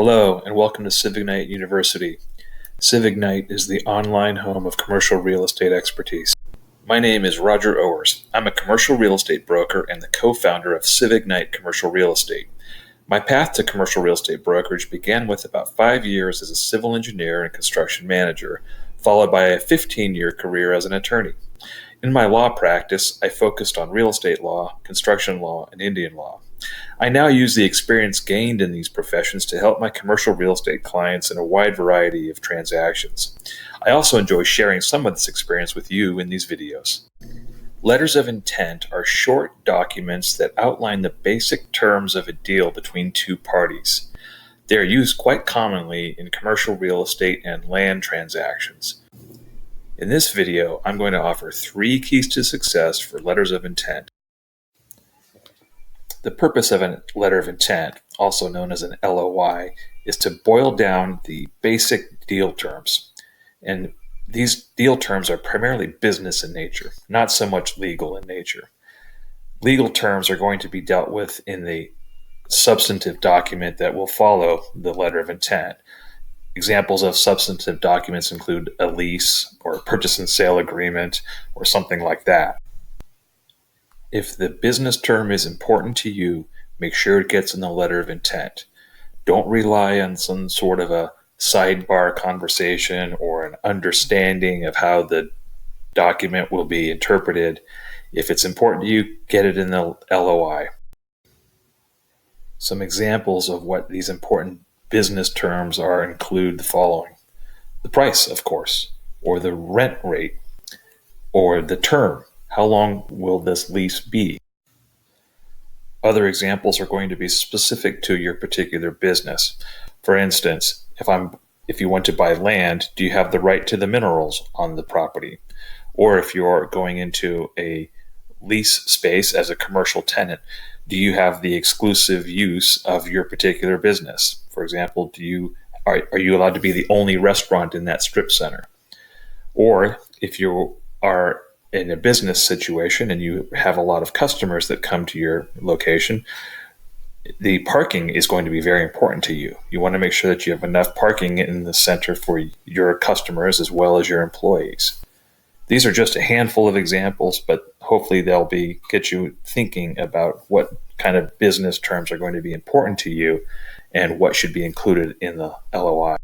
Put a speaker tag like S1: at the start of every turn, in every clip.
S1: Hello, and welcome to Civignite University. Civignite is the online home of commercial real estate expertise. My name is Roger Owers. I'm a commercial real estate broker and the co-founder of Civignite Commercial Real Estate. My path to commercial real estate brokerage began with about 5 years as a civil engineer and construction manager, followed by a 15-year career as an attorney. In my law practice, I focused on real estate law, construction law, and Indian law. I now use the experience gained in these professions to help my commercial real estate clients in a wide variety of transactions. I also enjoy sharing some of this experience with you in these videos. Letters of intent are short documents that outline the basic terms of a deal between two parties. They are used quite commonly in commercial real estate and land transactions. In this video, I'm going to offer 3 keys to success for letters of intent. The purpose of a letter of intent, also known as an LOI, is to boil down the basic deal terms. And these deal terms are primarily business in nature, not so much legal in nature. Legal terms are going to be dealt with in the substantive document that will follow the letter of intent. Examples of substantive documents include a lease or a purchase and sale agreement or something like that. If the business term is important to you, make sure it gets in the letter of intent. Don't rely on some sort of a sidebar conversation or an understanding of how the document will be interpreted. If it's important to you, get it in the LOI. Some examples of what these important business terms are include the following. The price, of course, or the rent rate, or the term. How long will this lease be? Other examples are going to be specific to your particular business. For instance, if you want to buy land, do you have the right to the minerals on the property? Or if you're going into a lease space as a commercial tenant, do you have the exclusive use of your particular business? For example, are you allowed to be the only restaurant in that strip center? Or if you are in a business situation and you have a lot of customers that come to your location, the parking is going to be very important to you. You want to make sure that you have enough parking in the center for your customers as well as your employees. These are just a handful of examples, but hopefully they'll get you thinking about what kind of business terms are going to be important to you and what should be included in the LOI.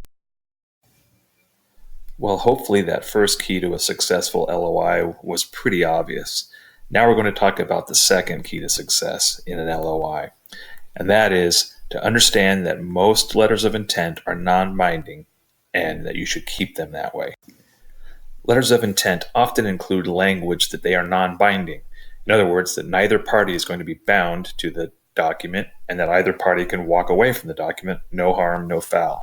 S1: Well, hopefully that first key to a successful LOI was pretty obvious. Now we're going to talk about the second key to success in an LOI, and that is to understand that most letters of intent are non-binding and that you should keep them that way. Letters of intent often include language that they are non-binding. In other words, that neither party is going to be bound to the document and that either party can walk away from the document, no harm, no foul.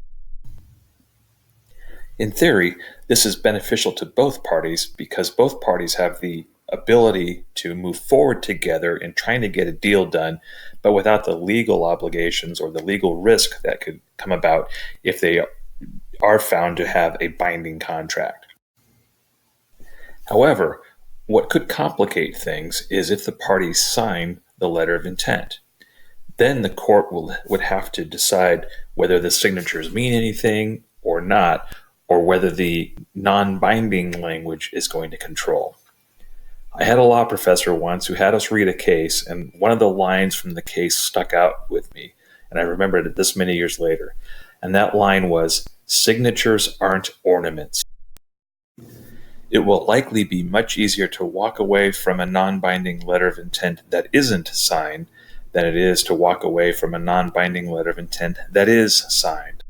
S1: In theory, this is beneficial to both parties because both parties have the ability to move forward together in trying to get a deal done, but without the legal obligations or the legal risk that could come about if they are found to have a binding contract. However, what could complicate things is if the parties sign the letter of intent. Then the court would have to decide whether the signatures mean anything or not, or whether the non-binding language is going to control. I had a law professor once who had us read a case, and one of the lines from the case stuck out with me, and I remembered it this many years later. And that line was, "Signatures aren't ornaments." It will likely be much easier to walk away from a non-binding letter of intent that isn't signed than it is to walk away from a non-binding letter of intent that is signed.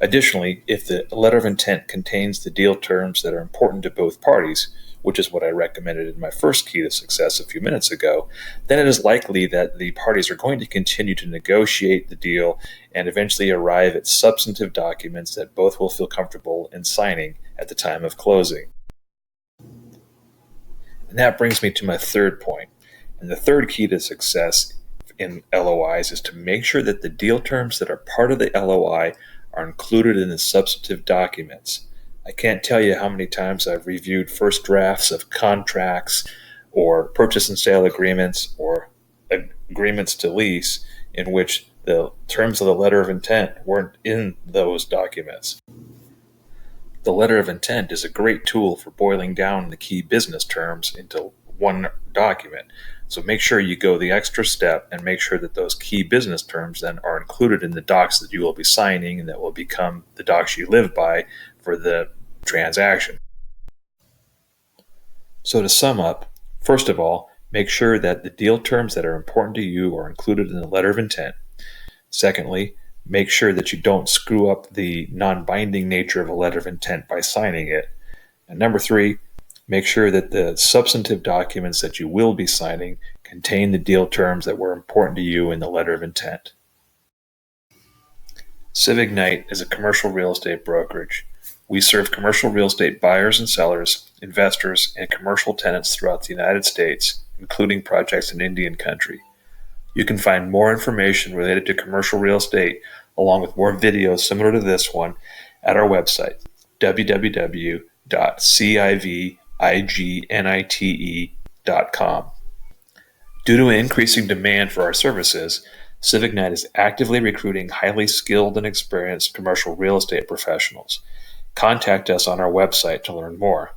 S1: Additionally, if the letter of intent contains the deal terms that are important to both parties, which is what I recommended in my first key to success a few minutes ago, then it is likely that the parties are going to continue to negotiate the deal and eventually arrive at substantive documents that both will feel comfortable in signing at the time of closing. And that brings me to my third point. And the third key to success in LOIs is to make sure that the deal terms that are part of the LOI are included in the substantive documents. I can't tell you how many times I've reviewed first drafts of contracts or purchase and sale agreements or agreements to lease in which The terms of the letter of intent weren't in those documents. The letter of intent is a great tool for boiling down the key business terms into one document. So make sure you go the extra step and make sure that those key business terms then are included in the docs that you will be signing and that will become the docs you live by for the transaction. So to sum up, first of all, make sure that the deal terms that are important to you are included in the letter of intent. Secondly, make sure that you don't screw up the non-binding nature of a letter of intent by signing it. And number 3, make sure that the substantive documents that you will be signing contain the deal terms that were important to you in the letter of intent. Civignite is a commercial real estate brokerage. We serve commercial real estate buyers and sellers, investors, and commercial tenants throughout the United States, including projects in Indian country. You can find more information related to commercial real estate, along with more videos similar to this one, at our website, www.civignite.com. Due to an increasing demand for our services, Civignite is actively recruiting highly skilled and experienced commercial real estate professionals. Contact us on our website to learn more.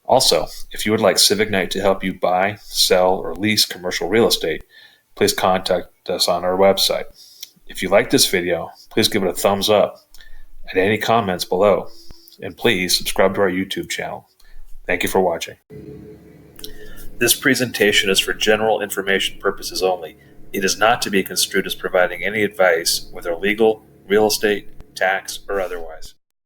S1: Also, if you would like Civignite to help you buy, sell, or lease commercial real estate, please contact us on our website. If you like this video, please give it a thumbs up. Add any comments below. And please subscribe to our YouTube channel. Thank you for watching. This presentation is for general information purposes only. It is not to be construed as providing any advice, whether legal, real estate, tax, or otherwise.